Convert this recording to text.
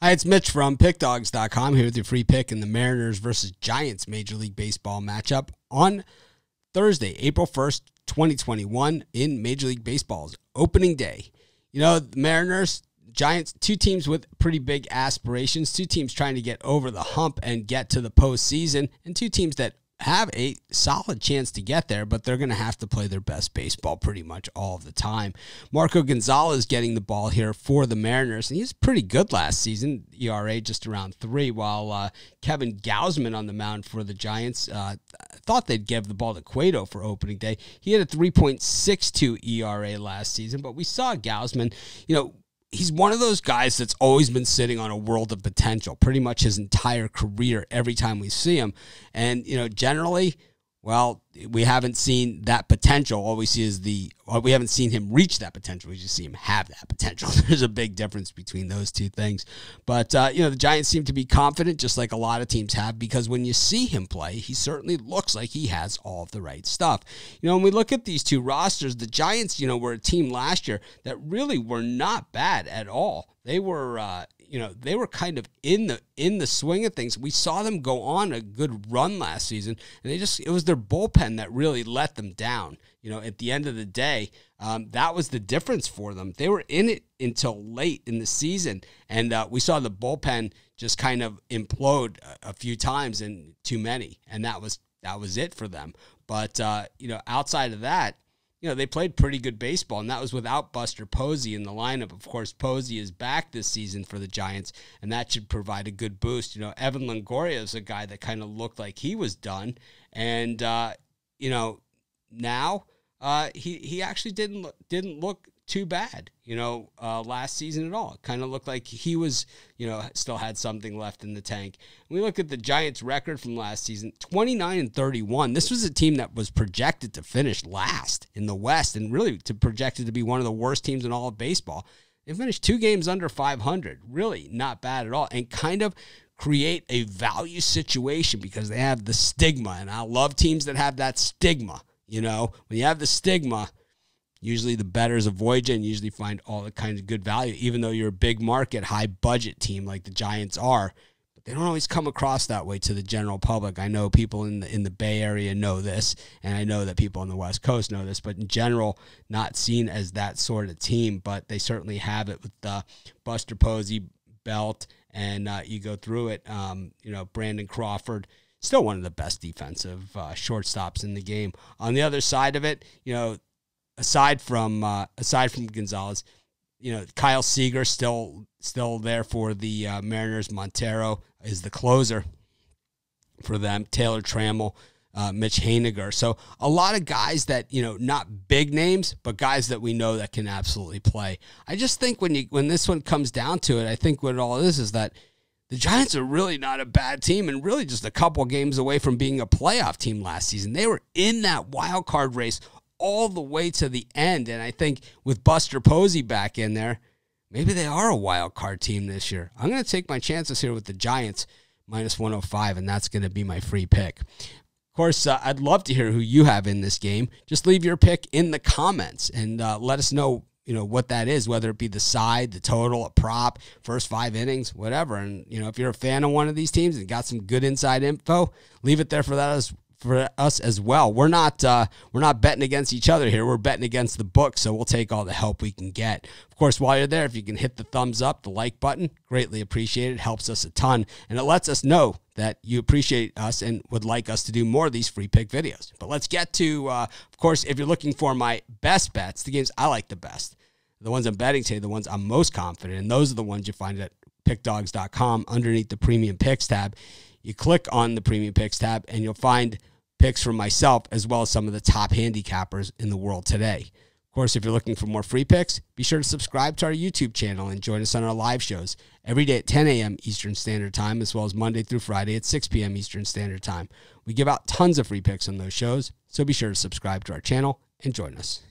Hi, it's Mitch from PickDawgz.com here with your free pick in the Mariners versus Giants Major League Baseball matchup on Thursday, April 1st, 2021 in Major League Baseball's opening day. You know, the Mariners, Giants, two teams with pretty big aspirations, two teams trying to get over the hump and get to the postseason, and two teams that have a solid chance to get there, but they're going to have to play their best baseball pretty much all of the time. Marco Gonzalez getting the ball here for the Mariners, and he was pretty good last season, ERA just around 3, while Kevin Gausman on the mound for the Giants. Thought they'd give the ball to Cueto for opening day. He had a 3.62 ERA last season, but we saw Gausman, he's one of those guys that's always been sitting on a world of potential pretty much his entire career every time we see him. And, generally, well, we haven't seen that potential. All we see is we haven't seen him reach that potential. We just see him have that potential. There's a big difference between those two things. But, the Giants seem to be confident, just like a lot of teams have, because when you see him play, he certainly looks like he has all of the right stuff. When we look at these two rosters, the Giants, were a team last year that really were not bad at all. They were, they were kind of in the swing of things. We saw them go on a good run last season, and it was their bullpen that really let them down. At the end of the day, that was the difference for them. They were in it until late in the season, and we saw the bullpen just kind of implode a few times, and too many, and that was it for them. But outside of that, they played pretty good baseball, and that was without Buster Posey in the lineup. Of course, Posey is back this season for the Giants, and that should provide a good boost. Evan Longoria is a guy that kind of looked like he was done, and now he actually didn't look too bad, last season at all. It kind of looked like he was, still had something left in the tank. We look at the Giants' record from last season, 29-31. This was a team that was projected to finish last in the West and really projected to be one of the worst teams in all of baseball. They finished 2 games under 500. Really not bad at all, and kind of create a value situation because they have the stigma, and I love teams that have that stigma. When you have the stigma, usually the bettors avoid you and usually find all the kinds of good value, even though you're a big market, high budget team like the Giants are. But they don't always come across that way to the general public. I know people in the Bay Area know this, and I know that people on the West Coast know this, but in general, not seen as that sort of team. But they certainly have it with Buster Posey, Belt, and you go through it, Brandon Crawford. Still one of the best defensive shortstops in the game. On the other side of it, aside from Gonzalez, Kyle Seager still there for the Mariners. Montero is the closer for them. Taylor Trammell, Mitch Haniger. So a lot of guys that, not big names, but guys that we know that can absolutely play. I just think when this one comes down to it, I think what all this is that the Giants are really not a bad team and really just a couple games away from being a playoff team last season. They were in that wild card race all the way to the end, and I think with Buster Posey back in there, maybe they are a wild card team this year. I'm going to take my chances here with the Giants, -105, and that's going to be my free pick. Of course, I'd love to hear who you have in this game. Just leave your pick in the comments and let us know what that is, whether it be the side, the total, a prop, first 5 innings, whatever. And, if you're a fan of one of these teams and got some good inside info, leave it there for us as well. We're not betting against each other here. We're betting against the book, so we'll take all the help we can get. Of course, while you're there, if you can hit the thumbs up, the like button, greatly appreciated. It helps us a ton, and it lets us know that you appreciate us and would like us to do more of these free pick videos. But let's get to, of course, if you're looking for my best bets, the games I like the best, the ones I'm betting today, the ones I'm most confident in, those are the ones you find at pickdawgz.com underneath the Premium Picks tab. You click on the Premium Picks tab, and you'll find picks from myself as well as some of the top handicappers in the world today. Of course, if you're looking for more free picks, be sure to subscribe to our YouTube channel and join us on our live shows every day at 10 a.m. Eastern Standard Time, as well as Monday through Friday at 6 p.m. Eastern Standard Time. We give out tons of free picks on those shows, so be sure to subscribe to our channel and join us.